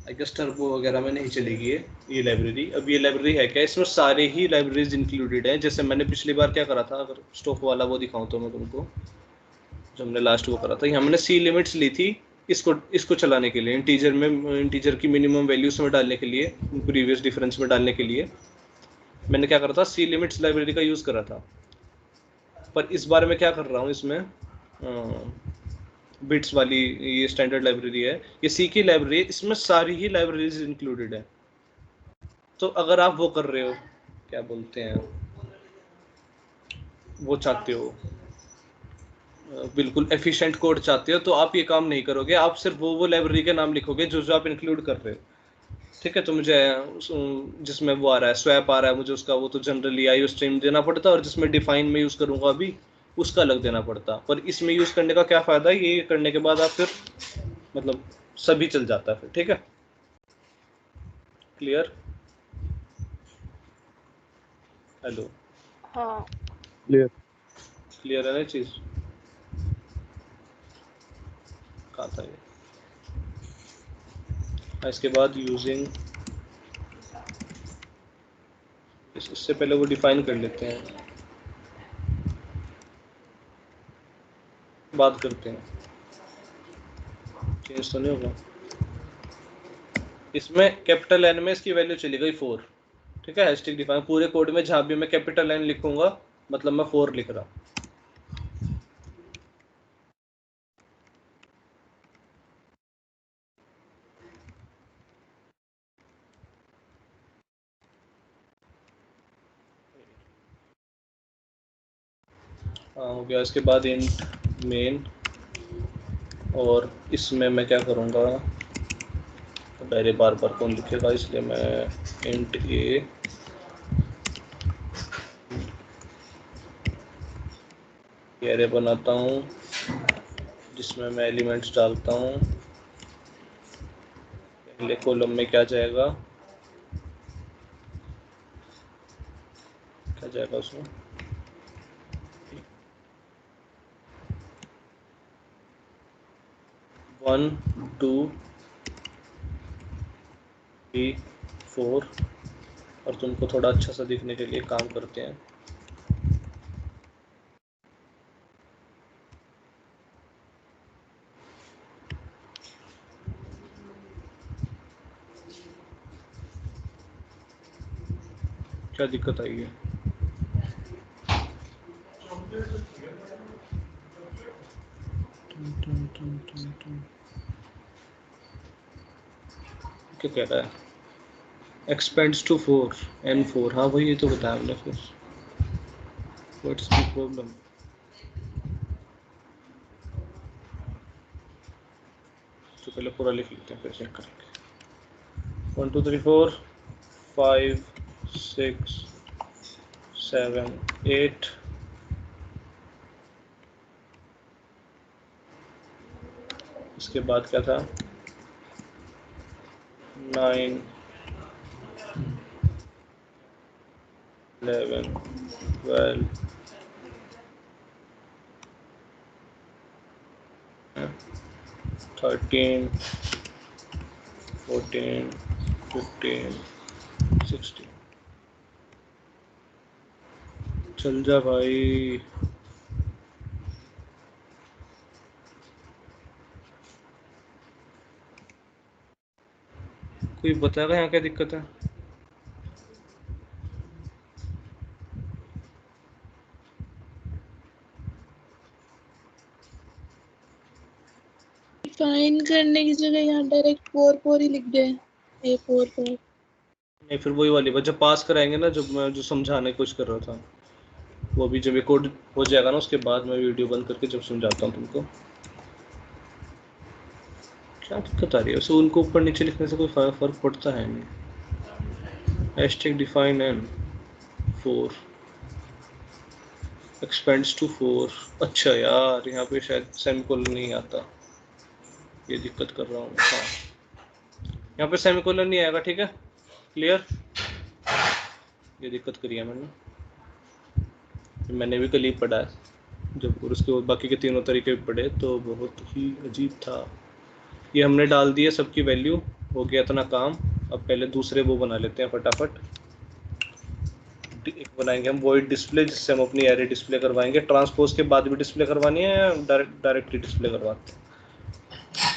आई गेस टर्बो वगैरह में नहीं चलेगी ये लाइब्रेरी। अब ये लाइब्रेरी है क्या, इसमें सारे ही लाइब्रेरीज इंक्लूडेड हैं। जैसे मैंने पिछली बार क्या करा था, अगर स्टॉक वाला वो दिखाऊं तो मैं तुमको, जो हमने लास्ट वो करा था, ये हमने सी लिमिट्स ली थी इसको चलाने के लिए, इंटीजर की मिनिमम वैल्यूज में डालने के लिए, प्रीवियस डिफरेंस में डालने के लिए मैंने क्या करा था, सी लिमिट्स लाइब्रेरी का यूज़ करा था। पर इस बार मैं क्या कर रहा हूँ इसमें, बिट्स वाली ये स्टैंडर्ड लाइब्रेरी है, ये सी की लाइब्रेरी है, इसमें सारी ही लाइब्रेरीज इंक्लूडेड है। तो अगर आप वो कर रहे हो, क्या बोलते हैं, वो चाहते हो बिल्कुल एफिशिएंट कोड चाहते हो, तो आप ये काम नहीं करोगे, आप सिर्फ वो लाइब्रेरी के नाम लिखोगे जो आप इंक्लूड कर रहे हो, ठीक है। तो मुझे जिसमें वो आ रहा है, स्वैप आ रहा है, मुझे उसका वो तो जनरली आईओ स्ट्रीम देना पड़ता है, और जिसमें डिफाइन में यूज़ करूँगा अभी उसका अलग देना पड़ता। पर इसमें यूज़ करने का क्या फ़ायदा है, ये करने के बाद आप फिर मतलब सभी चल जाता है फिर, ठीक है। क्लियर? हेलो, हाँ क्लियर। क्लियर है ना चीज़? कहाँ था ये? इसके बाद यूजिंग, इससे पहले वो डिफाइन कर लेते हैं, बात करते हैं, चेंज तो नहीं होगा। इसमें कैपिटल एन में इसकी वैल्यू चली गई 4, ठीक है, हैशटैग डिफाइन पूरे कोड में जहां भी मैं कैपिटल N लिखूंगा मतलब मैं 4 लिख रहा हूं। हो गया। इसके बाद इंट मेन, और इसमें मैं क्या करूँगा, पहले बार बार कौन लिखेगा, इसलिए मैं इंट ए एरे बनाता हूँ जिसमें मैं एलिमेंट्स डालता हूँ। पहले कॉलम में क्या जाएगा, क्या जाएगा उसमें, 1 2 3 4। और तुमको थोड़ा अच्छा सा दिखने के लिए काम करते हैं, क्या दिक्कत आई है। क्या कह रहा है, एक्सपेंड्स टू 4 N4। हाँ भाई ये तो बताया हमने, फिर व्हाट्स द प्रॉब्लम। तो पहले पूरा लिख लेते हैं फिर चेक करेंगे। 1 2 3 4 5 6 7 8। इसके बाद क्या था, 9 11 12 13 14 15 16। चल जा भाई। कोई बताएगा यहाँ क्या दिक्कत है। डिफाइन करने की जगह यहाँ डायरेक्ट 4 ही लिख दे, A4 4। नहीं, फिर वही वाली बात जब पास कराएंगे ना, जब मैं जो समझाने की कोशिश कर रहा था, वो भी जब ये कोड हो जाएगा ना उसके बाद मैं वीडियो बंद करके जब समझाता हूँ तुमको। क्या दिक्कत आ रही है वैसे, उनको ऊपर नीचे लिखने से कोई फर्क पड़ता है नहीं। Hashtag define N 4 expands to 4। अच्छा यार यहाँ पे शायद सेमीकोलन नहीं आता, ये दिक्कत कर रहा हूँ। हाँ यहाँ पे सेमीकोलन नहीं आएगा, ठीक है क्लियर। ये दिक्कत करी है मैंने भी कल ही पढ़ा है जब, और उसके बाकी के तीनों तरीके भी पढ़े तो बहुत ही अजीब था। ये हमने डाल दिया सबकी वैल्यू, हो गया इतना काम। अब पहले दूसरे वो बना लेते हैं फटाफट। एक बनाएंगे हम वॉइड डिस्प्ले, जिससे हम अपनी एरे डिस्प्ले करवाएंगे। ट्रांसपोज के बाद भी डिस्प्ले करवानी है या डायरेक्टली डिस्प्ले करवाते हैं।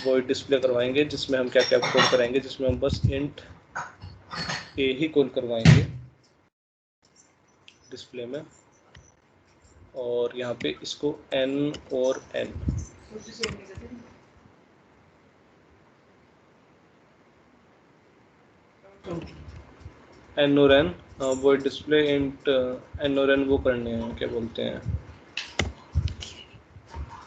वॉइड डिस्प्ले करवाएंगे जिसमें हम क्या क्या कॉल कराएंगे, जिसमें हम बस इंट ए ही कॉल करवाएंगे डिस्प्ले में। और यहाँ पे इसको n और n, n और n वो डिस्प्ले इंट n और n वो करने हैं, क्या बोलते हैं।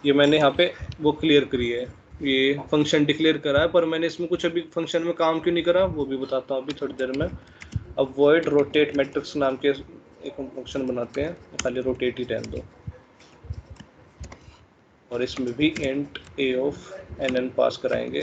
ये मैंने यहाँ पे वो क्लियर करी है, ये फंक्शन डिक्लेयर करा है, पर मैंने इसमें कुछ अभी फंक्शन में काम क्यों नहीं करा वो भी बताता हूँ अभी थोड़ी देर में। अब वॉइड रोटेट मैट्रिक्स नाम के एक फंक्शन बनाते हैं, खाली रोटेट ही रहने दो। और इसमें भी इंट a ऑफ nn पास कराएंगे।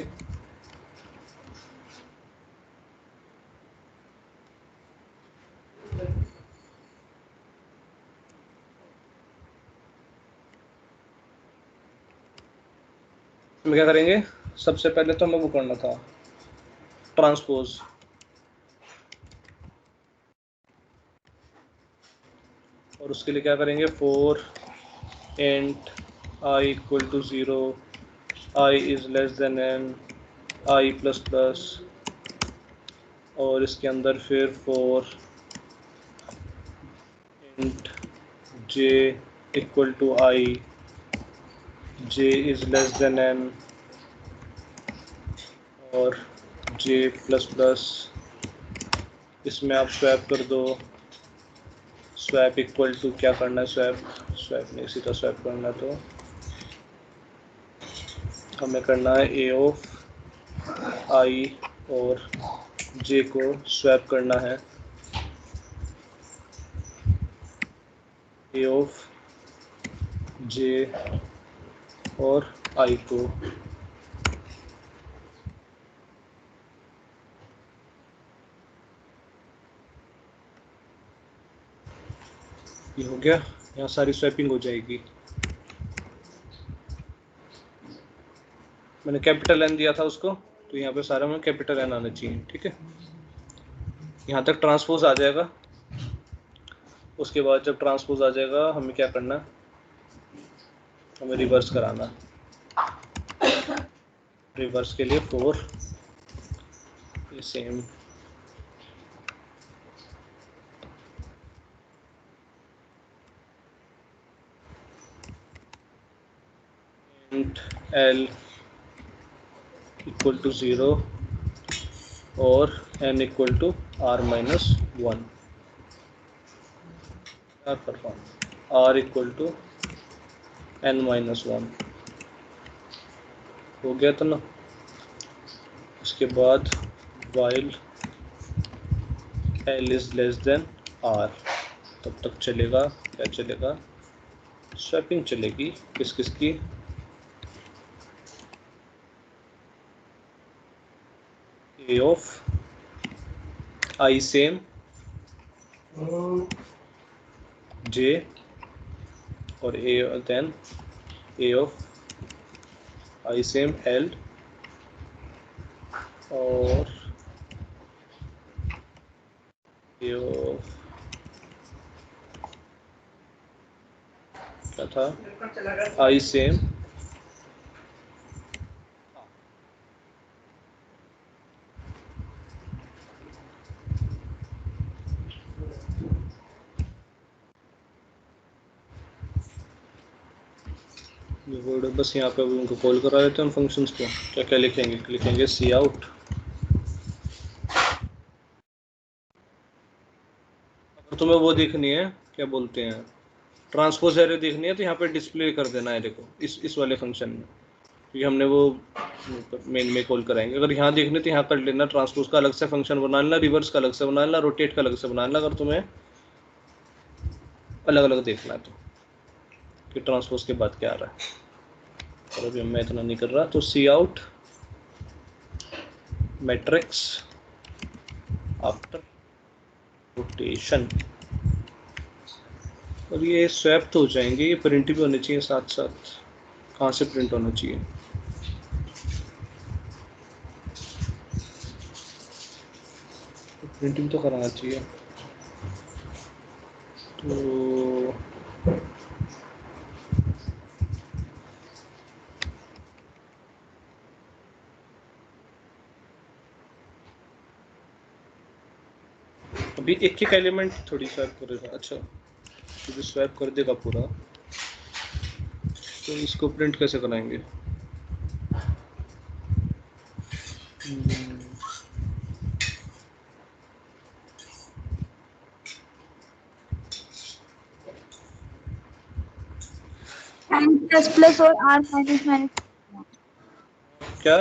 इसमें क्या करेंगे, सबसे पहले तो हमें वो करना था ट्रांसपोज। और उसके लिए क्या करेंगे, 4 int i equal to 0, i is less than n, i plus plus, और इसके अंदर फिर 4 int j equal to I, j is less than n और j प्लस प्लस, इसमें आप स्वैप कर दो। स्वैप इक्वल टू क्या करना है, स्वैप नहीं सीधा स्वैप करना, तो हमें करना है a ऑफ i और j को स्वैप करना है a ऑफ j और i को। ये हो गया, यहाँ सारी स्वैपिंग हो जाएगी। मैंने कैपिटल एन दिया था उसको, तो यहाँ पे सारे में कैपिटल एन आना चाहिए, ठीक है। यहाँ तक ट्रांसपोज आ जाएगा। उसके बाद जब ट्रांसपोज आ जाएगा हमें क्या करना है, हमें रिवर्स कराना। रिवर्स के लिए 4 ये same int l equal to 0 और n equal to r minus 1, r equal to n minus 1 हो गया था ना। उसके बाद while l is less than r, तब तक चलेगा, क्या चलेगा, स्वैपिंग चलेगी। किस किस की, a of i same j और a then a of i same l और a ऑफ क्या था, i सेम ये वर्ड बस यहाँ पे उनको कॉल करा देते हैं फंक्शंस को। क्या क्या लिखेंगे, लिखेंगे सी आउट। अगर तुम्हें वो देखनी है, क्या बोलते हैं, ट्रांसपोज एरे देखनी है, तो यहाँ पे डिस्प्ले कर देना है, देखो इस वाले फंक्शन में, क्योंकि हमने वो मेन में कॉल कराएंगे। अगर यहाँ देखने तो यहाँ कर लेना, ट्रांसपोज का अलग से फंक्शन बना लेना, रिवर्स का अलग से बना लेना, रोटेट का अलग से बना लेना, अगर तुम्हें अलग अलग देखना है तो, कि ट्रांसपोज के बाद क्या आ रहा है। और अभी मैं इतना नहीं कर रहा, तो सी आउट मैट्रिक्स आफ्टर रोटेशन, और ये स्वैप तो हो जाएंगे, ये प्रिंट भी होने चाहिए साथ साथ। कहाँ से प्रिंट होना चाहिए, प्रिंटिंग तो कराना चाहिए। तो अभी एक एक एलिमेंट थोड़ी स्वैप करेगा। अच्छा, तो स्वैप कर देगा पूरा, तो इसको प्रिंट कैसे कराएंगे। प्लस प्लस और आर माइनस माइनस। क्या,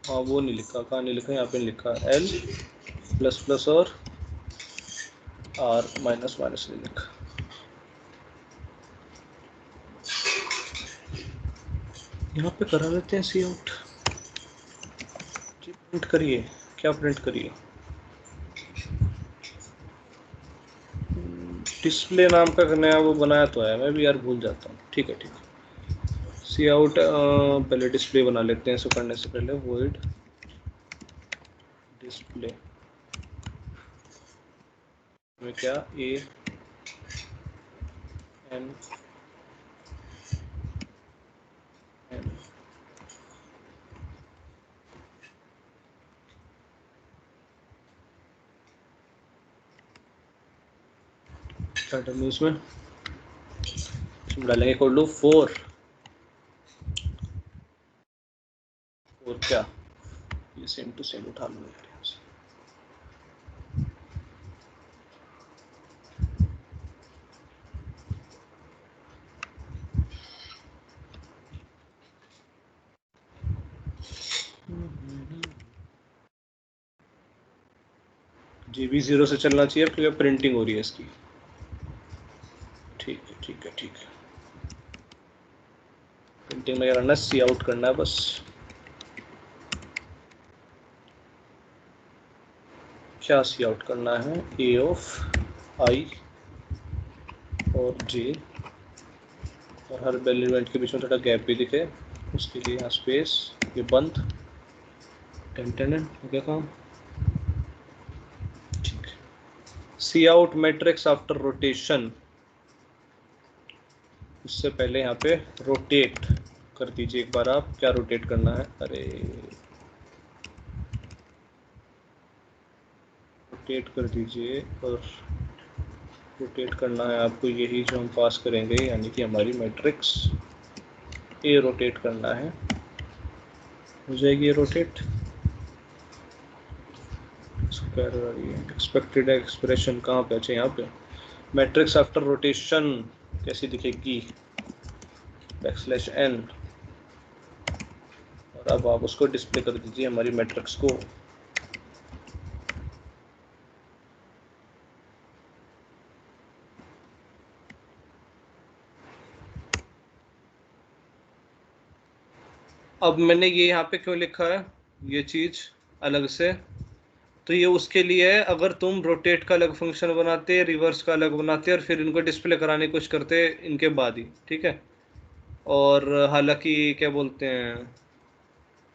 हाँ वो नहीं लिखा, कहाँ नहीं लिखा, यहाँ पे नहीं लिखा, एल प्लस प्लस और आर माइनस माइनस नहीं लिखा। यहाँ पे करा लेते हैं सी आउट। प्रिंट करिए, क्या प्रिंट करिए, डिस्प्ले नाम का नया वो बनाया तो है, मैं भी यार भूल जाता हूँ। ठीक है ठीक है, सी आउट पहले डिस्प्ले बना लेते हैं। इसको करने से पहले वॉइड डिस्प्ले में क्या, ए एन एन क्या डालूं इसमें डालेंगे कोड लो 4 और क्या ये सेम टू सेम उठा लो यार यहाँ से। GB 0 से चलना चाहिए क्योंकि प्रिंटिंग हो रही है इसकी। ठीक है ठीक है ठीक है, प्रिंटिंग में करना सी आउट करना है बस। क्या सी आउट करना है, ए ऑफ आई और जे, और हर एलिमेंट के बीच में थोड़ा गैप भी दिखे उसके लिए यहाँ स्पेस, ये बंद, टेन हो गया काम। ठीक, सी आउट मैट्रिक्स आफ्टर रोटेशन, उससे पहले यहाँ पे रोटेट कर दीजिए एक बार आप। क्या रोटेट करना है, अरे रोटेट कर दीजिए, और रोटेट करना है आपको यही जो हम पास करेंगे, यानी कि हमारी मैट्रिक्स ये रोटेट करना है, हो जाएगी ये रोटेट। स्क्वायर वाली एक्सपेक्टेड एक्सप्रेशन कहाँ पे, अच्छा यहाँ पे, मैट्रिक्स आफ्टर रोटेशन कैसी दिखेगी, \n, और अब आप उसको डिस्प्ले कर दीजिए हमारी मैट्रिक्स को। अब मैंने ये यहाँ पे क्यों लिखा है ये चीज अलग से, तो ये उसके लिए है अगर तुम रोटेट का अलग फंक्शन बनाते, रिवर्स का अलग बनाते और फिर इनको डिस्प्ले कराने की कोशिश करते इनके बाद ही, ठीक है। और हालांकि क्या बोलते हैं,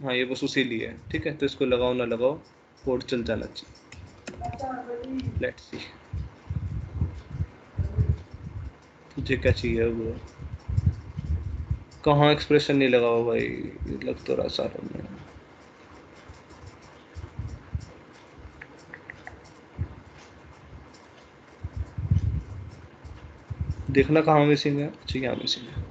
हाँ ये बस उसी लिए है, ठीक है। तो इसको लगाओ ना लगाओ कोड चल जाना चाहिए। लेट्स सी तुझे क्या चाहिए, वो कहाँ एक्सप्रेशन नहीं लगाओ भाई, लग तो रहा सारा में। देखना कहाँ मिसिंग है, अच्छा यहाँ मिसिंग है।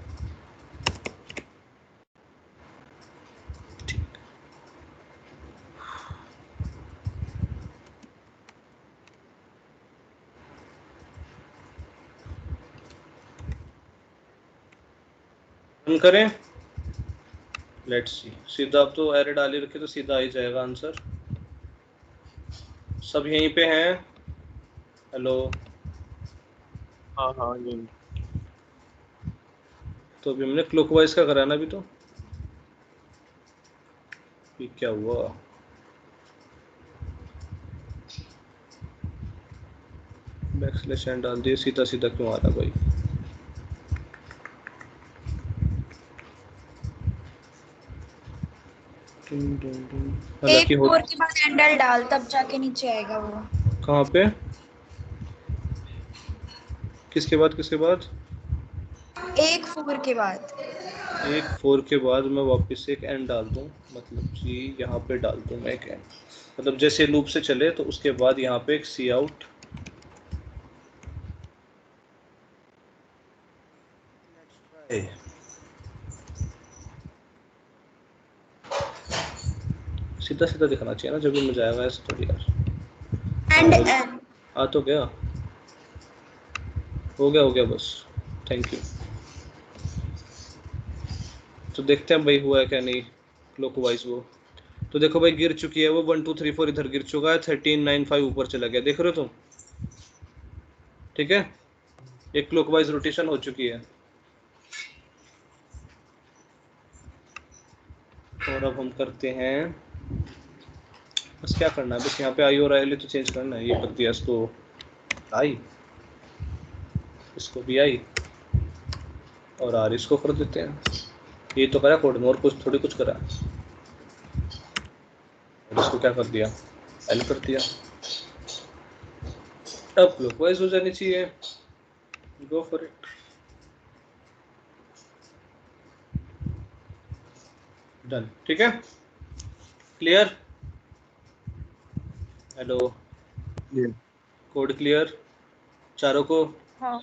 रन करें, लेट्स सी। सीधा अब तो एरे डाली रखे तो सीधा आ ही जाएगा आंसर। सब यहीं पे हैं, हेलो। हाँ हाँ ये तो अभी हमने क्लॉकवाइज का कराना, अभी तो ये क्या हुआ, बैकस्लैश डाल दिए, सीधा सीधा क्यों आ रहा भाई। एक हालांकि हो 4 के बाद हैंडल डाल तब जाके नीचे आएगा वो। कहाँ पे, किसके बाद किसके बाद, एक 4 के बाद। एक 4 के बाद मैं वापस एक एन डाल दूँ, मतलब कि यहाँ पे डाल दूँ मैं एक एन, मतलब जैसे लूप से चले तो उसके बाद यहाँ पे एक सी आउट, सीधा सीधा दिखना चाहिए ना जब भी मजा आएगा, ऐसे थोड़ी यार। एंड एन आ तो गया, हो गया बस, थैंक यू। तो देखते हैं भाई हुआ है क्या नहीं क्लॉकवाइज वो। तो देखो भाई गिर चुकी है वो, 1 2 3 4 इधर गिर चुका है, 13 9 5 ऊपर चला गया, देख रहे हो तुम, ठीक है। एक क्लॉकवाइज रोटेशन हो चुकी है। और अब हम करते हैं, बस क्या करना है, बस यहाँ पे आई और आई तो चेंज करना है, ये कर दिया इसको आई, इसको भी आई, और आर इसको कर देते हैं। ये तो करा कोड में, और कुछ थोड़ी कुछ करा, और इसको क्या कर दिया, एल कर दिया। अब क्लॉकवाइज हो जानी चाहिए, गो फॉर इट। डन, ठीक है, क्लियर, हेलो, ये कोड क्लियर चारों को। हाँ